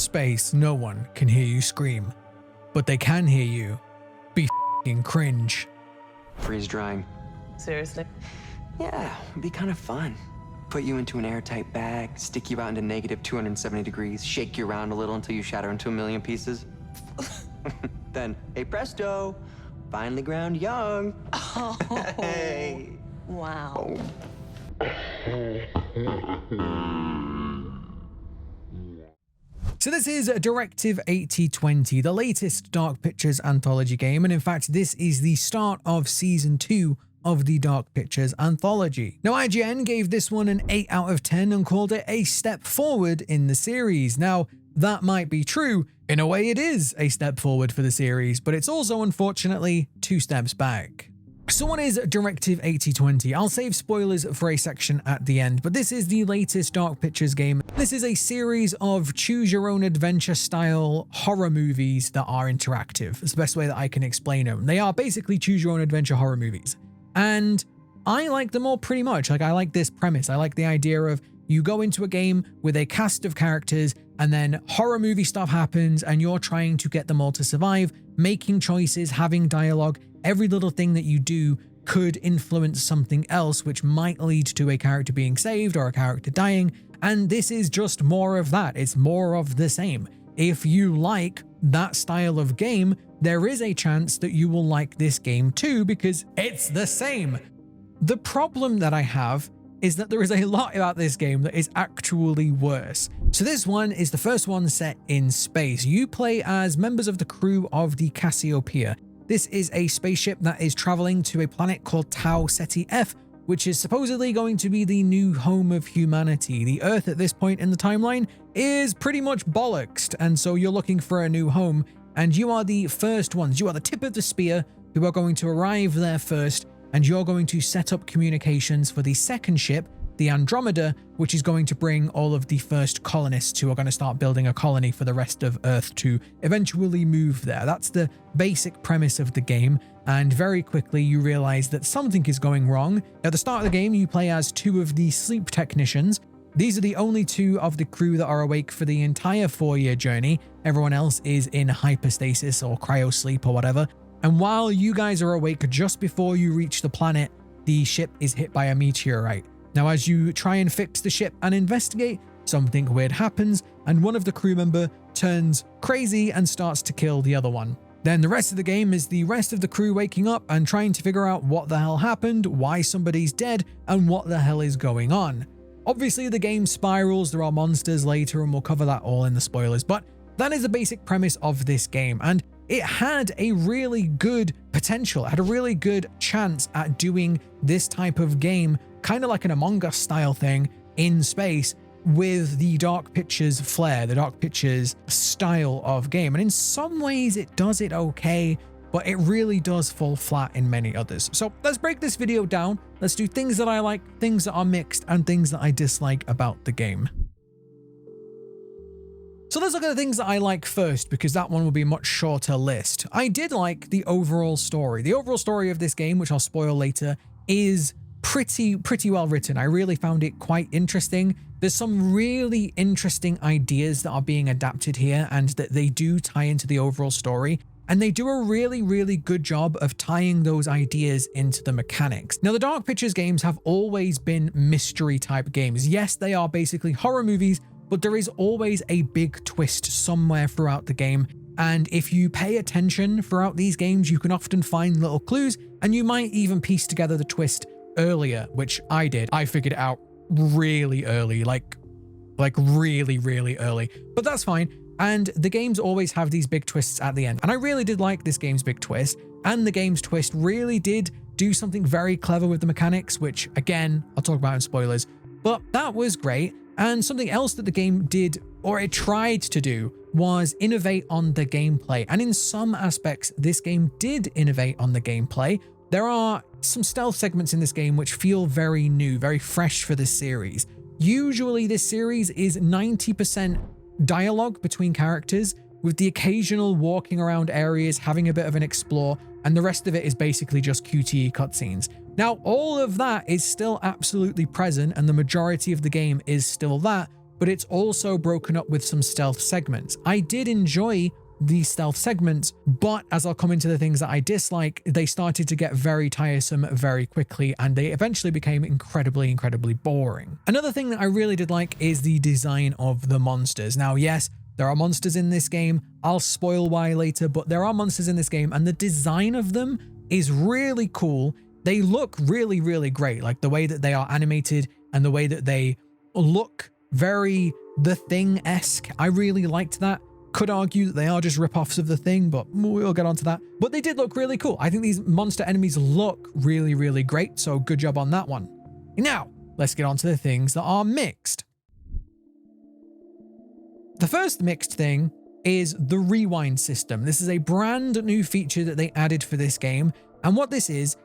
space, no one can hear you scream, but they can hear you be f***ing cringe. Freeze drying. Seriously? Yeah, it'd be kind of fun. Put you into an airtight bag, stick you out into negative 270 degrees, shake you around a little until you shatter into a million pieces. Then, hey presto, finally ground young. Oh, Hey. wow. So this is Directive 8020, the latest Dark Pictures anthology game, and in fact this is the start of Season 2 of the Dark Pictures anthology. Now IGN gave this one an 8 out of 10 and called it a step forward in the series. Now that might be true, in a way it is a step forward for the series, but it's also unfortunately 2 steps back. So what is Directive 8020? I'll save spoilers for a section at the end, but this is the latest Dark Pictures game. This is a series of choose-your-own-adventure style horror movies that are interactive. It's the best way that I can explain them. They are basically choose-your-own-adventure horror movies. And I like them all pretty much. Like, I like this premise. I like the idea of you go into a game with a cast of characters and then horror movie stuff happens and you're trying to get them all to survive, making choices, having dialogue. Every little thing that you do could influence something else, which might lead to a character being saved or a character dying. And this is just more of that. It's more of the same. If you like that style of game, there is a chance that you will like this game too, because it's the same. The problem that I have is that there is a lot about this game that is actually worse. So this one is the first one set in space. You play as members of the crew of the Cassiopeia. This is a spaceship that is traveling to a planet called Tau Ceti F, which is supposedly going to be the new home of humanity. The Earth at this point in the timeline is pretty much bollocksed, and so you're looking for a new home, and you are the first ones. You are the tip of the spear who are going to arrive there first, and you're going to set up communications for the second ship, the Andromeda, which is going to bring all of the first colonists who are going to start building a colony for the rest of Earth to eventually move there. That's the basic premise of the game, and very quickly you realize that something is going wrong. At the start of the game, you play as 2 of the sleep technicians. These are the only 2 of the crew that are awake for the entire 4-year journey. Everyone else is in hypostasis or cryosleep or whatever. And while you guys are awake just before you reach the planet, the ship is hit by a meteorite. Now, as you try and fix the ship and investigate, something weird happens, and one of the crew member turns crazy and starts to kill the other one. Then the rest of the game is the rest of the crew waking up and trying to figure out what the hell happened, why somebody's dead, and what the hell is going on. Obviously, the game spirals, there are monsters later, and we'll cover that all in the spoilers, but that is the basic premise of this game, and it had a really good potential, it had a really good chance at doing this type of game, kind of like an Among Us style thing in space with the Dark Pictures flair, the Dark Pictures style of game. And in some ways it does it okay, but it really does fall flat in many others. So let's break this video down. Let's do things that I like, things that are mixed, and things that I dislike about the game. So let's look at the things that I like first, because that one will be a much shorter list. I did like the overall story. The overall story of this game, which I'll spoil later, is pretty well written. I really found it quite interesting. There's some really interesting ideas that are being adapted here and that they do tie into the overall story. And they do a really good job of tying those ideas into the mechanics. Now, the Dark Pictures games have always been mystery type games. Yes, they are basically horror movies, but there is always a big twist somewhere throughout the game. And if you pay attention throughout these games, you can often find little clues, and you might even piece together the twist earlier, which I did. I figured it out really early, like really early, but that's fine. And the games always have these big twists at the end. And I really did like this game's big twist, and the game's twist really did do something very clever with the mechanics, which again, I'll talk about in spoilers, but that was great. And something else that the game did, or it tried to do, was innovate on the gameplay. And in some aspects, this game did innovate on the gameplay. There are some stealth segments in this game which feel very new, very fresh for this series. Usually this series is 90% dialogue between characters, with the occasional walking around areas, having a bit of an explore, and the rest of it is basically just QTE cutscenes. Now, all of that is still absolutely present, and the majority of the game is still that, but it's also broken up with some stealth segments. I did enjoy these stealth segments, but as I'll come into the things that I dislike, they started to get very tiresome very quickly, and they eventually became incredibly boring. Another thing that I really did like is the design of the monsters. Now, yes, there are monsters in this game. I'll spoil why later, but there are monsters in this game, and the design of them is really cool. They look really great, like the way that they are animated and the way that they look very The Thing-esque. I really liked that. Could argue that they are just rip-offs of The Thing, but we'll get onto that. But they did look really cool. I think these monster enemies look really great, so good job on that one. Now, let's get on to the things that are mixed. The first mixed thing is the rewind system. This is a brand new feature that they added for this game, and what this is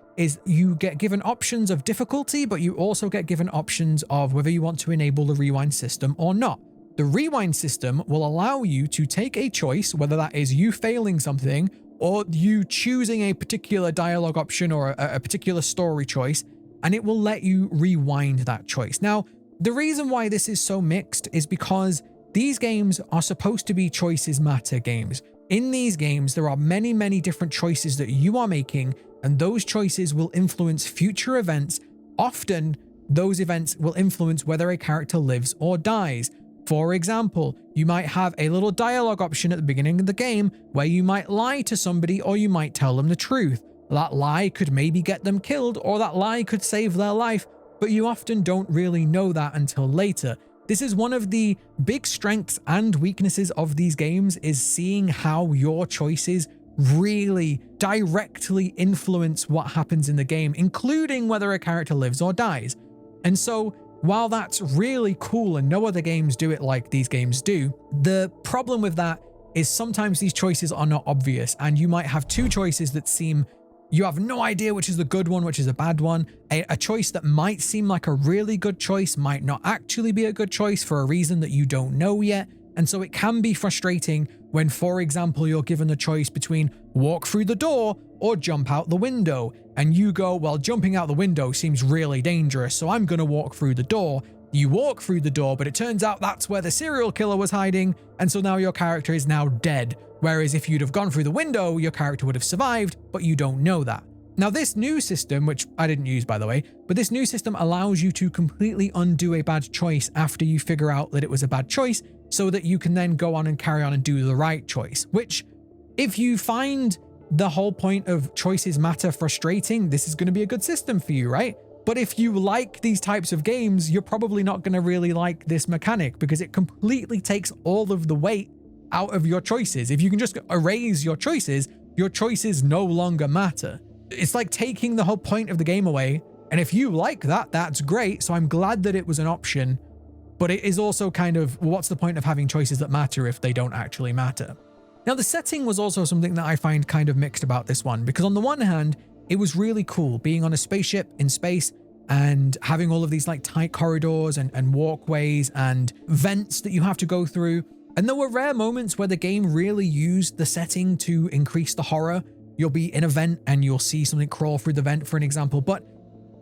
you get given options of difficulty, but you also get given options of whether you want to enable the rewind system or not. The rewind system will allow you to take a choice, whether that is you failing something or you choosing a particular dialogue option or a particular story choice, and it will let you rewind that choice. Now, the reason why this is so mixed is because these games are supposed to be choices matter games. In these games, there are many different choices that you are making, and those choices will influence future events. Often, those events will influence whether a character lives or dies. For example, you might have a little dialogue option at the beginning of the game where you might lie to somebody or you might tell them the truth. That lie could maybe get them killed, or that lie could save their life, but you often don't really know that until later. This is one of the big strengths and weaknesses of these games, is seeing how your choices really directly influence what happens in the game, including whether a character lives or dies. And so, while that's really cool and no other games do it like these games do, the problem with that is sometimes these choices are not obvious, and you might have two choices that seem, you have no idea which is the good one, which is a bad one. A choice that might seem like a really good choice might not actually be a good choice for a reason that you don't know yet. And so it can be frustrating when, for example, you're given the choice between walk through the door or jump out the window. And you go, well, jumping out the window seems really dangerous, so I'm going to walk through the door. You walk through the door, but it turns out that's where the serial killer was hiding, and so now your character is now dead. Whereas if you'd have gone through the window, your character would have survived, but you don't know that. Now, this new system, which I didn't use by the way, but this new system allows you to completely undo a bad choice after you figure out that it was a bad choice, so that you can then go on and carry on and do the right choice. Which, if you find the whole point of choices matter frustrating, this is going to be a good system for you, right? But if you like these types of games, you're probably not going to really like this mechanic, because it completely takes all of the weight out of your choices. If you can just erase your choices no longer matter. It's like taking the whole point of the game away, and if you like that, that's great, so I'm glad that it was an option, but it is also kind of, what's the point of having choices that matter if they don't actually matter? Now, the setting was also something that I find kind of mixed about this one, because on the one hand, it was really cool being on a spaceship in space and having all of these like tight corridors and walkways and vents that you have to go through. And there were rare moments where the game really used the setting to increase the horror. You'll be in a vent and you'll see something crawl through the vent, for an example, but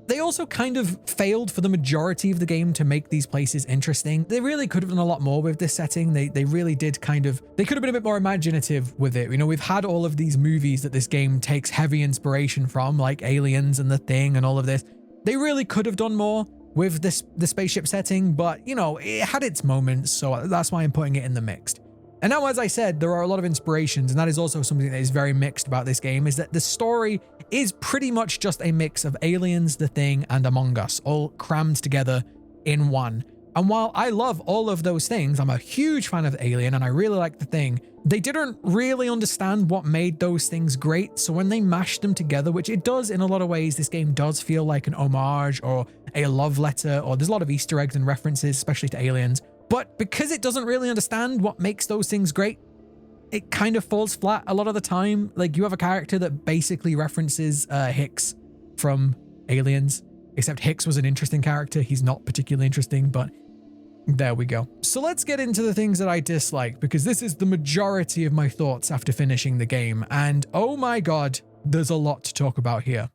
they also kind of failed for the majority of the game to make these places interesting. They really could have done a lot more with this setting. They really did kind of, they could have been a bit more imaginative with it. You know, we've had all of these movies that this game takes heavy inspiration from, like Aliens and The Thing and all of this. They really could have done more with the spaceship setting, but you know, it had its moments, so that's why I'm putting it in the mixed. And now, as I said, there are a lot of inspirations, and that is also something that is very mixed about this game, is that the story is pretty much just a mix of Aliens, The Thing, and Among Us, all crammed together in one. And while I love all of those things, I'm a huge fan of Alien, and I really like The Thing, they didn't really understand what made those things great, so when they mashed them together, which it does in a lot of ways, this game does feel like an homage or a love letter, or there's a lot of Easter eggs and references, especially to Aliens. But because it doesn't really understand what makes those things great, it kind of falls flat a lot of the time. Like, you have a character that basically references Hicks from Aliens, except Hicks was an interesting character. He's not particularly interesting, but there we go. So let's get into the things that I dislike, because this is the majority of my thoughts after finishing the game. And oh my God, there's a lot to talk about here.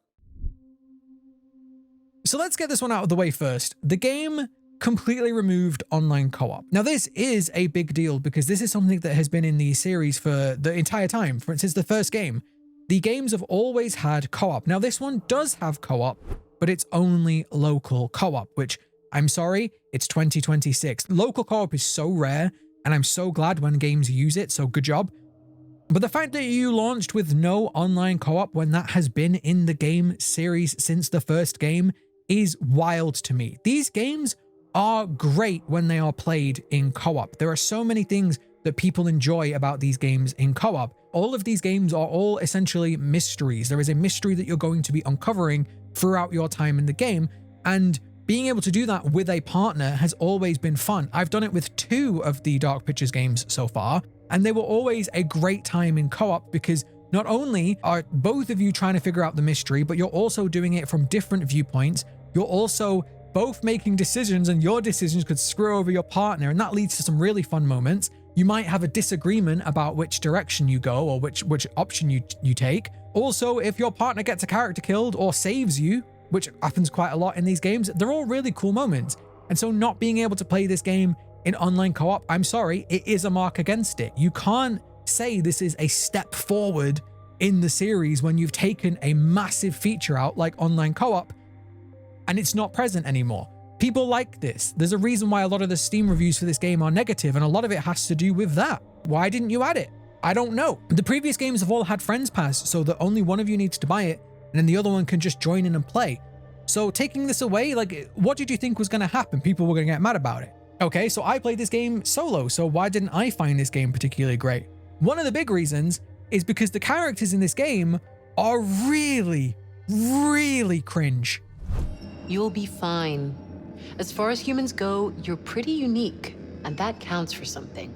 So let's get this one out of the way first. The game completely removed online co-op. Now, this is a big deal because this is something that has been in the series for the entire time, since the first game. The games have always had co-op. Now, this one does have co-op, but it's only local co-op, which, I'm sorry, it's 2026. Local co-op is so rare, and I'm so glad when games use it, so good job. But the fact that you launched with no online co-op when that has been in the game series since the first game is wild to me. These games are great when they are played in co-op. There are so many things that people enjoy about these games in co-op. All of these games are all essentially mysteries. There is a mystery that you're going to be uncovering throughout your time in the game, and being able to do that with a partner has always been fun. I've done it with 2 of the Dark Pictures games so far, and they were always a great time in co-op because not only are both of you trying to figure out the mystery, but you're also doing it from different viewpoints. You're also both making decisions, and your decisions could screw over your partner, and that leads to some really fun moments. You might have a disagreement about which direction you go or which option you take. Also, if your partner gets a character killed or saves you, which happens quite a lot in these games, they're all really cool moments. And so not being able to play this game in online co-op, I'm sorry, it is a mark against it. You can't say this is a step forward in the series when you've taken a massive feature out like online co-op and it's not present anymore. People like this. There's a reason why a lot of the Steam reviews for this game are negative, and a lot of it has to do with that. Why didn't you add it? I don't know. The previous games have all had Friends Pass, so that only one of you needs to buy it, and then the other one can just join in and play. So taking this away, like, what did you think was going to happen? People were going to get mad about it. Okay, so I played this game solo, so why didn't I find this game particularly great? One of the big reasons is because the characters in this game are really, really cringe. You'll be fine. As far as humans go, you're pretty unique, and that counts for something.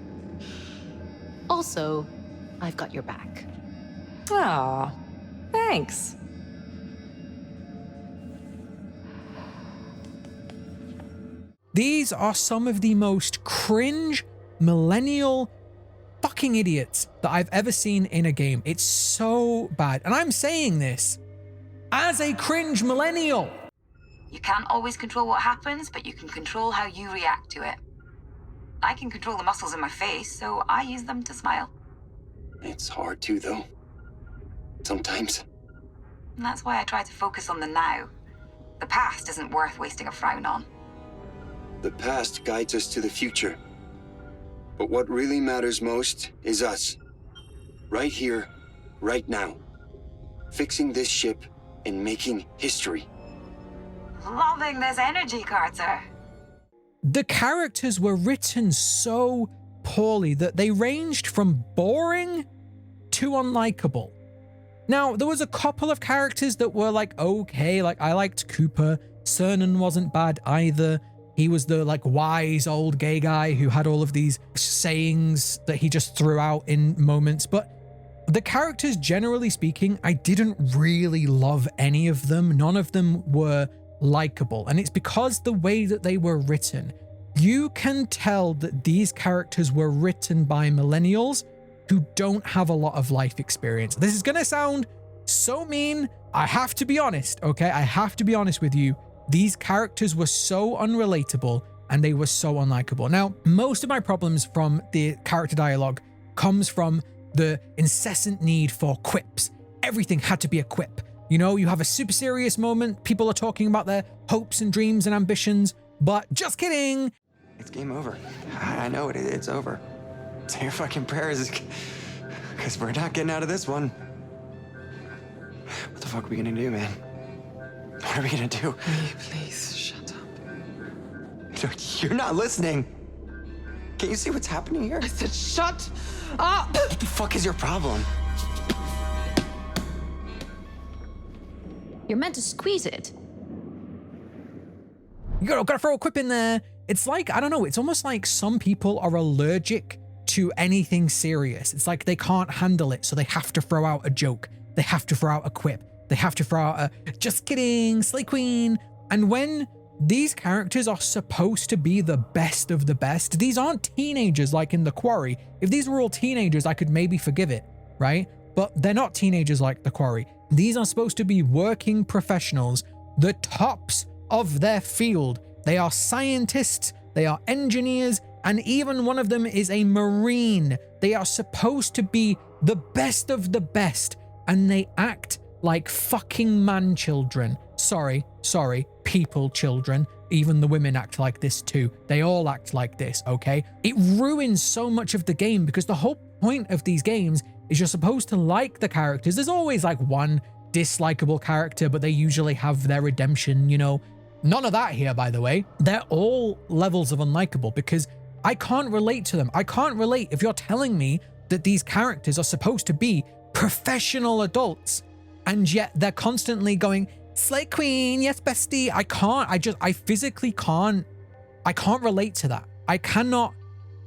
Also, I've got your back. Aw, thanks. These are some of the most cringe, millennial fucking idiots that I've ever seen in a game. It's so bad. And I'm saying this as a cringe millennial. You can't always control what happens, but you can control how you react to it. I can control the muscles in my face, so I use them to smile. It's hard to, though. Sometimes. And that's why I try to focus on the now. The past isn't worth wasting a frown on. The past guides us to the future. But what really matters most is us. Right here, right now. Fixing this ship and making history. Loving this energy, Carter. The characters were written so poorly that they ranged from boring to unlikable. Now, there was a couple of characters that were like, okay, like I liked Cooper. Cernan wasn't bad either. He was the like wise old gay guy who had all of these sayings that he just threw out in moments. But the characters, generally speaking, I didn't really love any of them. None of them were likable. And it's because the way that they were written, you can tell that these characters were written by millennials who don't have a lot of life experience. This is going to sound so mean. I have to be honest, okay? I have to be honest with you. These characters were so unrelatable and they were so unlikable. Now, most of my problems from the character dialogue comes from the incessant need for quips. Everything had to be a quip. You know, you have a super serious moment, people are talking about their hopes and dreams and ambitions, but just kidding. It's game over. I know it. It's over. Say your fucking prayers, because we're not getting out of this one. What the fuck are we gonna do, man? What are we gonna do? Please, shut up. You're not listening. Can't you see what's happening here? I said shut up! What the fuck is your problem? You're meant to squeeze it. You gotta throw a quip in there. It's like, I don't know, it's almost like some people are allergic to anything serious. It's like they can't handle it, so they have to throw out a joke. They have to throw out a quip. They have to throw out a, just kidding, Slay Queen. And when these characters are supposed to be the best of the best, these aren't teenagers like in The Quarry. If these were all teenagers, I could maybe forgive it, right? But they're not teenagers like The Quarry. These are supposed to be working professionals, the tops of their field. They are scientists, they are engineers, and even one of them is a Marine. They are supposed to be the best of the best, and they act like fucking man children. Sorry, people children. Even the women act like this too. They all act like this, okay? It ruins so much of the game because the whole point of these games is you're supposed to like the characters. There's always like one dislikable character, but they usually have their redemption, you know? None of that here, by the way. They're all levels of unlikable because I can't relate to them. I can't relate if you're telling me that these characters are supposed to be professional adults and yet they're constantly going, Slay Queen, yes, bestie. I physically can't. I can't relate to that. I cannot.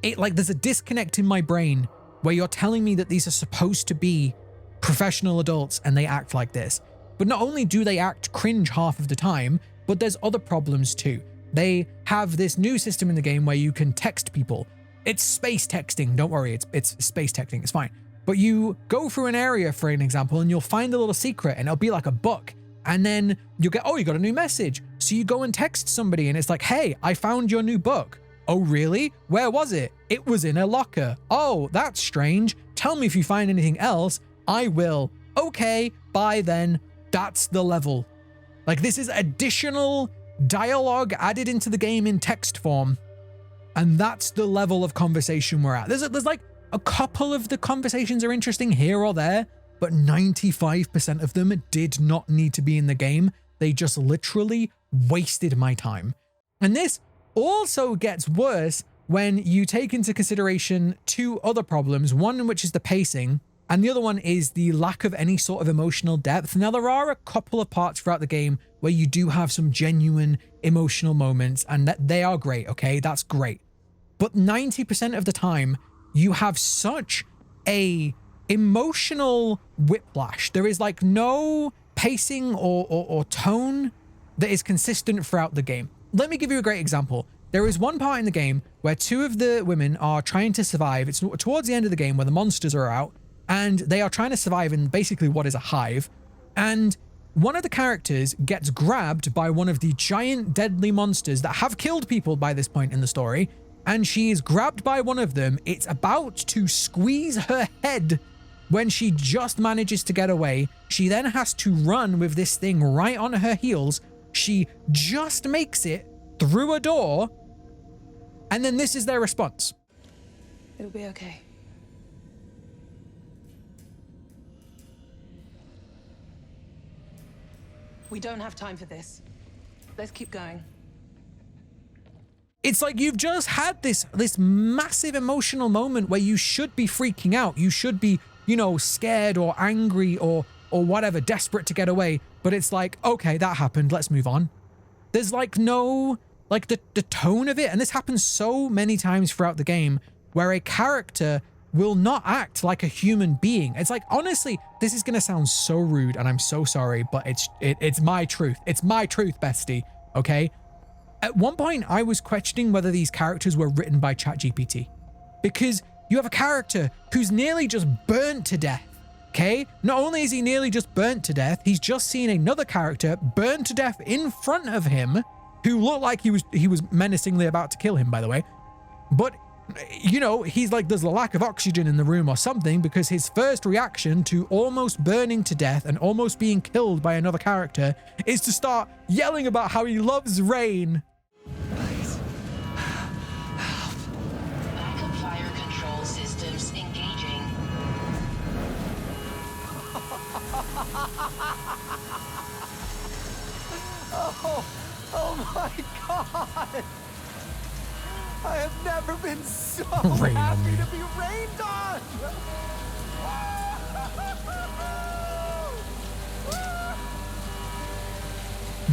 There's a disconnect in my brain where you're telling me that these are supposed to be professional adults and they act like this. But not only do they act cringe half of the time, but there's other problems too. They have this new system in the game where you can text people. It's space texting. Don't worry, it's space texting. It's fine. But you go through an area, for an example, and you'll find a little secret and it'll be like a book. And then you'll get, oh, you got a new message. So you go and text somebody and it's like, hey, I found your new book. Oh, really? Where was it? It was in a locker. Oh, that's strange. Tell me if you find anything else. I will. Okay, bye then. That's the level. Like, this is additional dialogue added into the game in text form. And that's the level of conversation we're at. There's like a couple of the conversations are interesting here or there, but 95% of them did not need to be in the game. They just literally wasted my time. And this also gets worse when you take into consideration two other problems, one which is the pacing, and the other one is the lack of any sort of emotional depth. Now, there are a couple of parts throughout the game where you do have some genuine emotional moments, and that they are great, okay? That's great. But 90% of the time, you have such a emotional whiplash. There is like no pacing or tone that is consistent throughout the game. Let me give you a great example. There is one part in the game where two of the women are trying to survive. It's towards the end of the game where the monsters are out and they are trying to survive in basically what is a hive. And one of the characters gets grabbed by one of the giant deadly monsters that have killed people by this point in the story. And she is grabbed by one of them. It's about to squeeze her head when she just manages to get away. She then has to run with this thing right on her heels. She just makes it through a door. And then this is their response. It'll be okay. We don't have time for this. Let's keep going. It's like you've just had this massive emotional moment where you should be freaking out. You should be, you know, scared or angry or whatever, desperate to get away. But it's like, okay, that happened. Let's move on. There's like no, like the tone of it. And this happens so many times throughout the game where a character will not act like a human being. It's like, honestly, this is going to sound so rude and I'm so sorry, but it's my truth. It's my truth, bestie. Okay. At one point, I was questioning whether these characters were written by ChatGPT because you have a character who's nearly just burnt to death, okay? Not only is he nearly just burnt to death, he's just seen another character burned to death in front of him who looked like he was menacingly about to kill him, by the way. But, you know, he's like, there's a lack of oxygen in the room or something because his first reaction to almost burning to death and almost being killed by another character is to start yelling about how he loves rain. Backup fire control systems engaging. Oh my God! I have never been so Rain on happy me. to be rained on!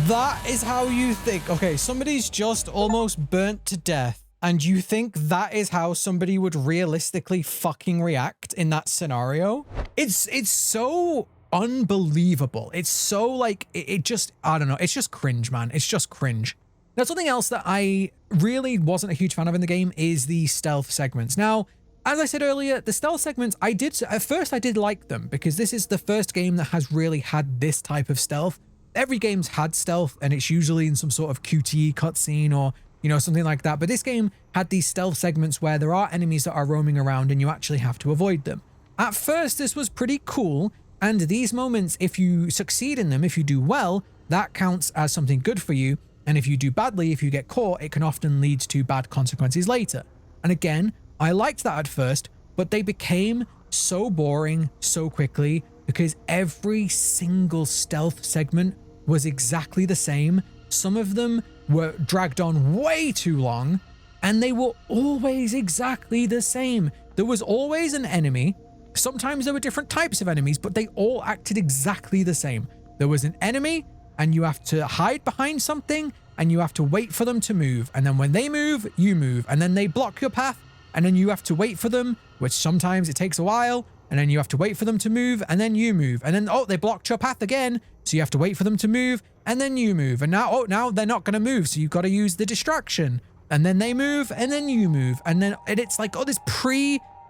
That is how you think. Okay, somebody's just almost burnt to death, and you think that is how somebody would realistically fucking react in that scenario? It's so unbelievable. It's so like, it just, I don't know. It's just cringe, man. It's just cringe. Now, something else that I really wasn't a huge fan of in the game is the stealth segments. Now, as I said earlier, the stealth segments, at first I did like them because this is the first game that has really had this type of stealth. every game's had stealth, and it's usually in some sort of QTE cutscene or, you know, something like that. But this game had these stealth segments where there are enemies that are roaming around and you actually have to avoid them. At first, this was pretty cool. And these moments, if you succeed in them, if you do well, that counts as something good for you. And if you do badly, if you get caught, it can often lead to bad consequences later. And again, I liked that at first, but they became so boring so quickly because every single stealth segment was exactly the same. Some of them were dragged on way too long, and they were always exactly the same. There was always an enemy. Sometimes there were different types of enemies, but they all acted exactly the same. There was an enemy, and you have to hide behind something, and you have to wait for them to move. And then when they move, you move. And then they block your path, and then you have to wait for them, which sometimes it takes a while. And then you have to wait for them to move, and then you move. And then, oh, they blocked your path again. So you have to wait for them to move, and then you move. And now, oh, now they're not going to move. So you've got to use the distraction. And then they move, and then you move. And then it's like, oh, this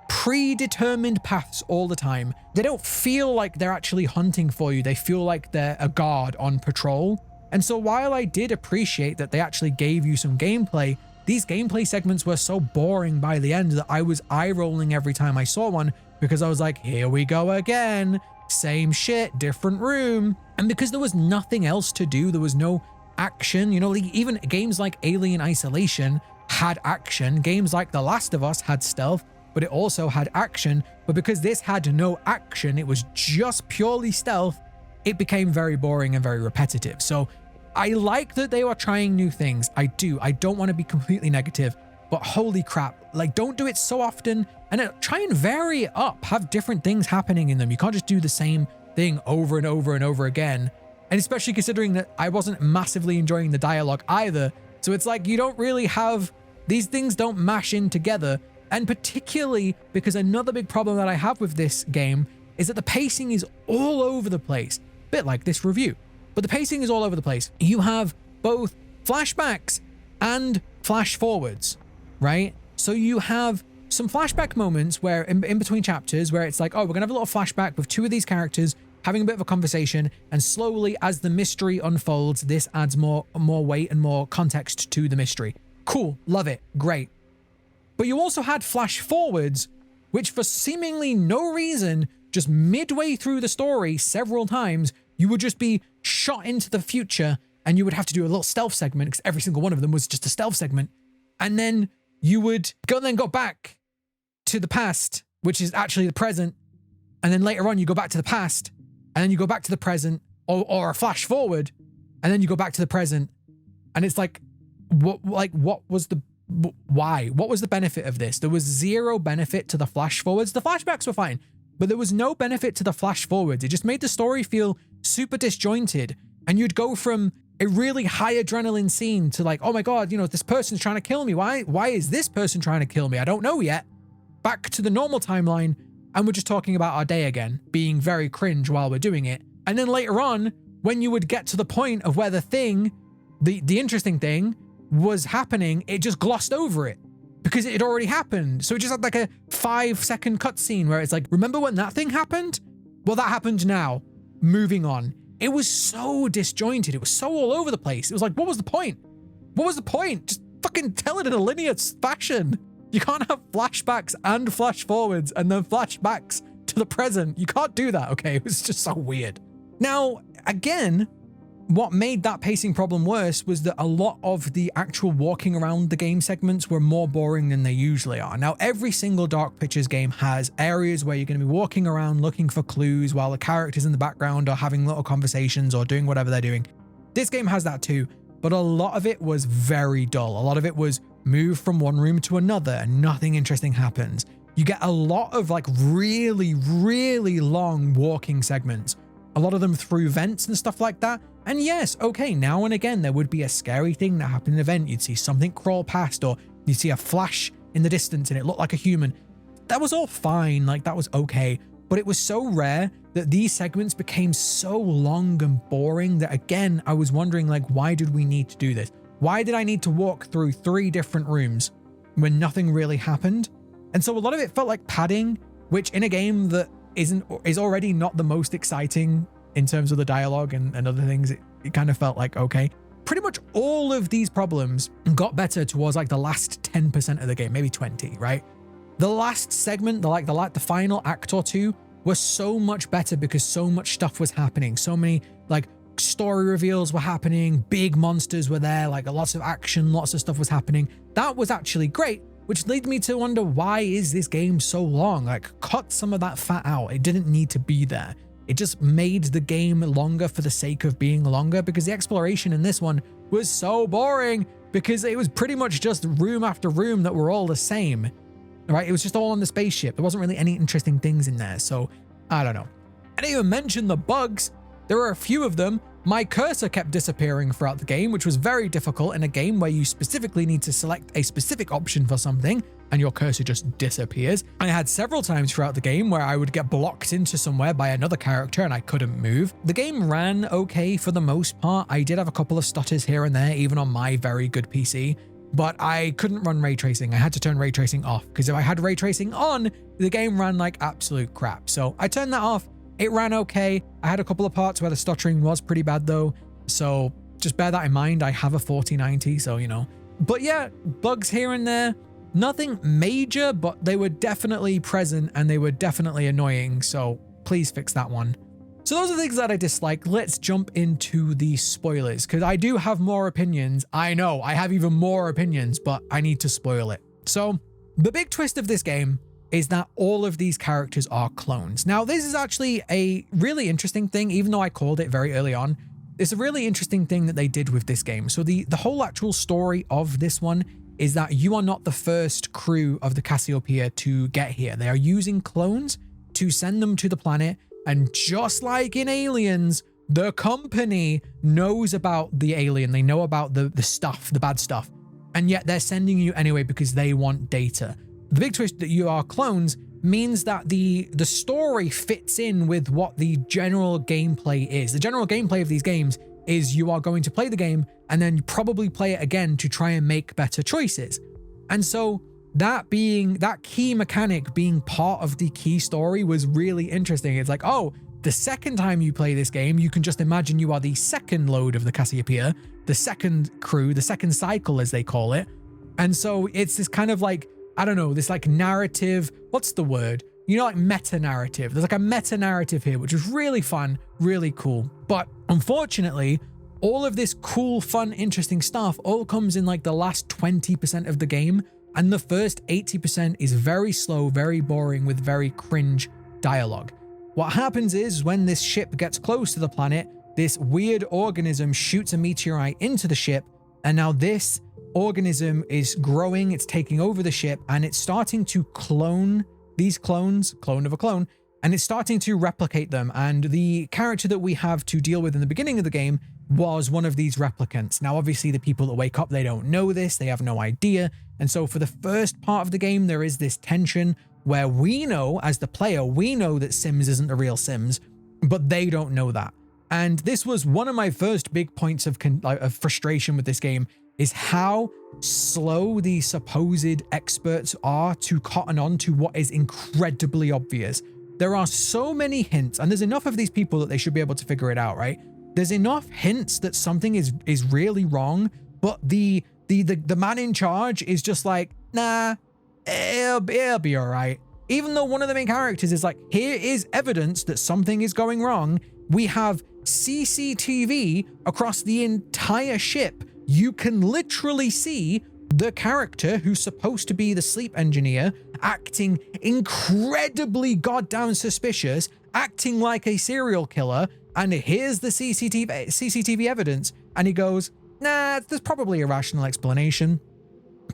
predetermined paths all the time. They don't feel like they're actually hunting for you. They feel like they're a guard on patrol. And so while I did appreciate that they actually gave you some gameplay, these gameplay segments were so boring by the end that I was eye rolling every time I saw one, because I was like, here we go again. Same shit, different room. And because there was nothing else to do, there was no action, you know, even games like Alien Isolation had action. Games like The Last of Us had stealth, but it also had action. But because this had no action, it was just purely stealth, it became very boring and very repetitive. So I like that they were trying new things. I do. I don't want to be completely negative, but holy crap, like, don't do it so often, and try and vary it up. Have different things happening in them. You can't just do the same thing over and over and over again. And especially considering that I wasn't massively enjoying the dialogue either. So it's like, you don't really have, these things don't mash in together. And particularly because another big problem that I have with this game is that the pacing is all over the place. A bit like this review, but the pacing is all over the place. You have both flashbacks and flash forwards, right? So you have some flashback moments where in between chapters where it's like, oh, we're gonna have a little flashback with two of these characters having a bit of a conversation, and slowly as the mystery unfolds, this adds more weight and more context to the mystery. Cool, love it, great. But you also had flash forwards, which for seemingly no reason, just midway through the story several times, you would just be shot into the future, and you would have to do a little stealth segment, because every single one of them was just a stealth segment. And then you would go back to the past, which is actually the present. And then later on, you go back to the past, and then you go back to the present, or a flash forward, and then you go back to the present. And it's like, what was the benefit of this? There was zero benefit to the flash forwards. The flashbacks were fine, but there was no benefit to the flash forwards. It just made the story feel super disjointed. And you'd go from a really high adrenaline scene to like, oh my God, you know, this person's trying to kill me. Why is this person trying to kill me? I don't know yet. Back to the normal timeline, and we're just talking about our day again, being very cringe while we're doing it. And then later on, when you would get to the point of where the thing, the interesting thing was happening, it just glossed over it because it had already happened. So it just had like a 5-second cutscene where it's like, remember when that thing happened? Well, that happened now. Moving on. It was so disjointed. It was so all over the place. It was like, what was the point? What was the point? Just fucking tell it in a linear fashion. You can't have flashbacks and flash forwards and then flashbacks to the present. You can't do that, okay? It was just so weird. Now, again, what made that pacing problem worse was that a lot of the actual walking around the game segments were more boring than they usually are. Now, every single Dark Pictures game has areas where you're going to be walking around looking for clues while the characters in the background are having little conversations or doing whatever they're doing. This game has that too, but a lot of it was very dull. A lot of it was move from one room to another and nothing interesting happens. You get a lot of like really, really long walking segments, a lot of them through vents and stuff like that. And yes, okay, now and again, there would be a scary thing that happened in an event. You'd see something crawl past, or you'd see a flash in the distance and it looked like a human. That was all fine, like that was okay. But it was so rare that these segments became so long and boring that again, I was wondering like, why did we need to do this? Why did I need to walk through 3 different rooms when nothing really happened? And so a lot of it felt like padding, which in a game that is already not the most exciting in terms of the dialogue and other things. It kind of felt like, okay. Pretty much all of these problems got better towards like the last 10% of the game, maybe 20, right? The last segment, the final act or two was so much better because so much stuff was happening. So many like story reveals were happening, big monsters were there, like lots of action, lots of stuff was happening. That was actually great, which led me to wonder, why is this game so long? Like, cut some of that fat out. It didn't need to be there. It just made the game longer for the sake of being longer, because the exploration in this one was so boring because it was pretty much just room after room that were all the same, right? It was just all on the spaceship. There wasn't really any interesting things in there. So I don't know. I didn't even mention the bugs. There were a few of them. My cursor kept disappearing throughout the game, which was very difficult in a game where you specifically need to select a specific option for something and your cursor just disappears. I had several times throughout the game where I would get blocked into somewhere by another character and I couldn't move. The game ran okay for the most part. I did have a couple of stutters here and there, even on my very good PC, but I couldn't run ray tracing. I had to turn ray tracing off, because if I had ray tracing on, the game ran like absolute crap. So I turned that off. It ran okay. I had a couple of parts where the stuttering was pretty bad though. So just bear that in mind. I have a 4090, so you know. But yeah, bugs here and there. Nothing major, but they were definitely present and they were definitely annoying. So please fix that one. So those are the things that I dislike. Let's jump into the spoilers, because I do have more opinions. I know I have even more opinions, but I need to spoil it. So the big twist of this game is that all of these characters are clones. Now, this is actually a really interesting thing, even though I called it very early on. It's a really interesting thing that they did with this game. So the whole actual story of this one is that you are not the first crew of the Cassiopeia to get here. They are using clones to send them to the planet. And just like in Aliens, the company knows about the alien. They know about the stuff, the bad stuff. And yet they're sending you anyway because they want data. The big twist that you are clones means that the story fits in with what the general gameplay is. The general gameplay of these games is you are going to play the game and then you probably play it again to try and make better choices. And so that key mechanic being part of the key story was really interesting. It's like, oh, the second time you play this game, you can just imagine you are the second load of the Cassiopeia, the second crew, the second cycle as they call it. And so it's this kind of like, I don't know, this like narrative, what's the word? You know, like meta narrative. There's like a meta narrative here, which is really fun, really cool. But unfortunately, all of this cool, fun, interesting stuff all comes in like the last 20% of the game. And the first 80% is very slow, very boring with very cringe dialogue. What happens is when this ship gets close to the planet, this weird organism shoots a meteorite into the ship. And now this organism is growing, it's taking over the ship, and it's starting to clone these clones, clone of a clone, and it's starting to replicate them. And the character that we have to deal with in the beginning of the game was one of these replicants. Now, obviously, the people that wake up, they don't know this, they have no idea. And so for the first part of the game, there is this tension where we know, as the player, we know that Sims isn't the real Sims, but they don't know that. And this was one of my first big points of frustration with this game, is how slow the supposed experts are to cotton on to what is incredibly obvious. There are so many hints, and there's enough of these people that they should be able to figure it out, right? There's enough hints that something is really wrong, but the man in charge is just like, nah, it'll be all right. Even though one of the main characters is like, here is evidence that something is going wrong. We have CCTV across the entire ship. You can literally see the character who's supposed to be the sleep engineer acting incredibly goddamn suspicious, acting like a serial killer. And here's the CCTV evidence. And he goes, nah, there's probably a rational explanation.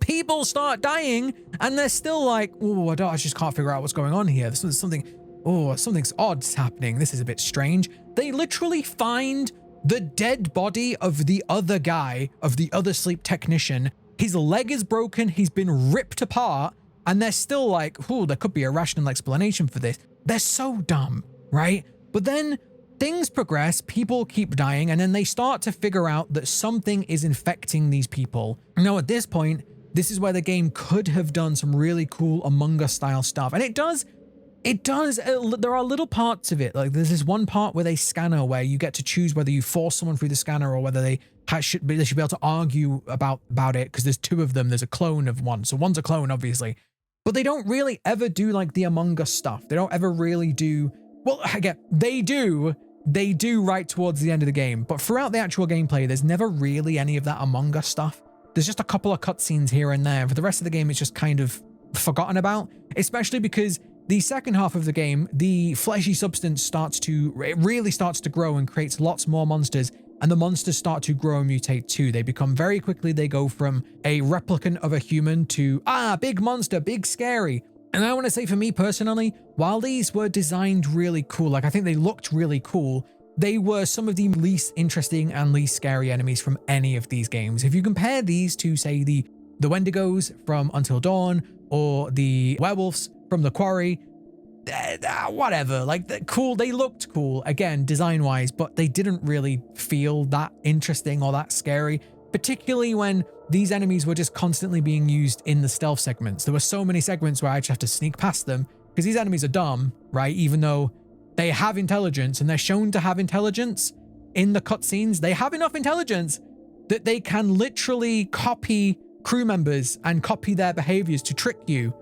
People start dying and they're still like, oh, I just can't figure out what's going on here. Something's odd happening. This is a bit strange. They literally find the dead body of the other guy, of the other sleep technician. His leg is broken. He's been ripped apart. And they're still like, oh, there could be a rational explanation for this. They're so dumb, right? But then things progress, people keep dying, and then they start to figure out that something is infecting these people. Now, at this point, this is where the game could have done some really cool Among Us style stuff. And it does It does. There are little parts of it. Like there's this one part with a scanner where you get to choose whether you force someone through the scanner or whether they should be able to argue about it, because there's two of them. There's a clone of one. So one's a clone, obviously. But they don't really ever do like the Among Us stuff. They don't ever really do. Well, again, they do. They do right towards the end of the game. But throughout the actual gameplay, there's never really any of that Among Us stuff. There's just a couple of cutscenes here and there. For the rest of the game, it's just kind of forgotten about, especially because the second half of the game, the fleshy substance really starts to grow and creates lots more monsters, and the monsters start to grow and mutate too. They become very quickly, they go from a replicant of a human to, big monster, big scary. And I want to say for me personally, while these were designed really cool, like I think they looked really cool, they were some of the least interesting and least scary enemies from any of these games. If you compare these to, say, the Wendigos from Until Dawn or the werewolves from the Quarry, whatever, like cool, they looked cool again design wise, but they didn't really feel that interesting or that scary, particularly when these enemies were just constantly being used in the stealth segments. There were so many segments where I just have to sneak past them because these enemies are dumb, right? Even though they have intelligence and they're shown to have intelligence in the cutscenes, they have enough intelligence that they can literally copy crew members and copy their behaviors to trick you.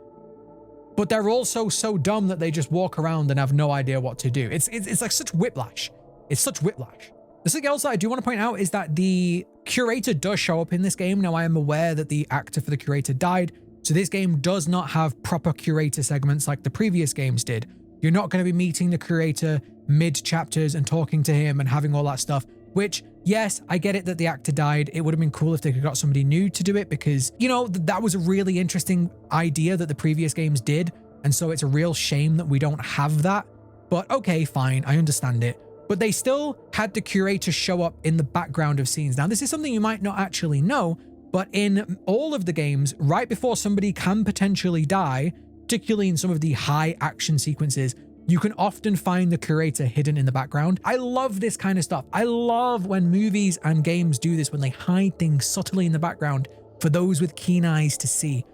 But they're also so dumb that they just walk around and have no idea what to do. It's like such whiplash. It's such whiplash. The thing else that I do want to point out is that the curator does show up in this game. Now, I am aware that the actor for the curator died, so this game does not have proper curator segments like the previous games did. You're not going to be meeting the curator mid-chapters and talking to him and having all that stuff, which, yes, I get it that the actor died. It would have been cool if they could got somebody new to do it because, you know, that was a really interesting idea that the previous games did. And so it's a real shame that we don't have that. But okay, fine, I understand it. But they still had the curator show up in the background of scenes. Now, this is something you might not actually know, but in all of the games, right before somebody can potentially die, particularly in some of the high action sequences, you can often find the curator hidden in the background. I love this kind of stuff. I love when movies and games do this, when they hide things subtly in the background for those with keen eyes to see.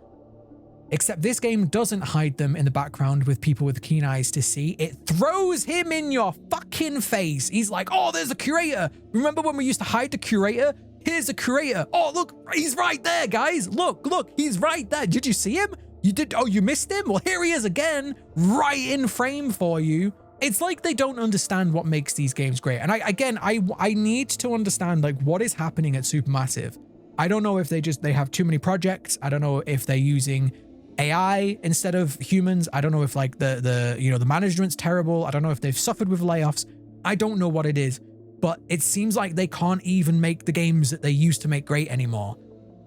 Except this game doesn't hide them in the background with people with keen eyes to see. It throws him in your fucking face. He's like, oh, there's a curator. Remember when we used to hide the curator? Here's the curator. Oh, look, he's right there, guys. Look, he's right there. Did you see him? You did? Oh, you missed him? Well, here he is again, right in frame for you. It's like they don't understand what makes these games great. And I need to understand like what is happening at Supermassive. I don't know if they have too many projects. I don't know if they're using AI instead of humans. I don't know if like the management's terrible. I don't know if they've suffered with layoffs. I don't know what it is, but it seems like they can't even make the games that they used to make great anymore.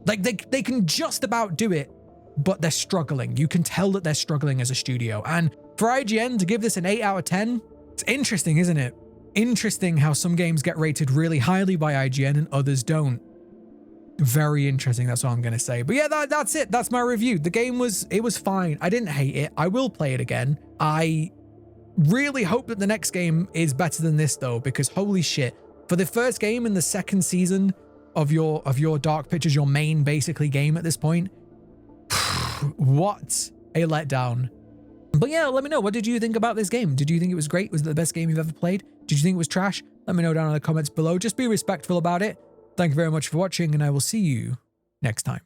Like they can just about do it, but they're struggling. You can tell that they're struggling as a studio. And for IGN to give this an 8 out of 10, it's interesting, isn't it? Interesting how some games get rated really highly by IGN and others don't. Very interesting, that's all I'm going to say. But yeah, that's it. That's my review. The game was fine. I didn't hate it. I will play it again. I really hope that the next game is better than this though, because holy shit, for the first game in the second season of your Dark Pictures, your main basically game at this point, what a letdown. But yeah, let me know, what did you think about this game? Did you think it was great? Was it the best game you've ever played? Did you think it was trash? Let me know down in the comments below. Just be respectful about it. Thank you very much for watching, and I will see you next time.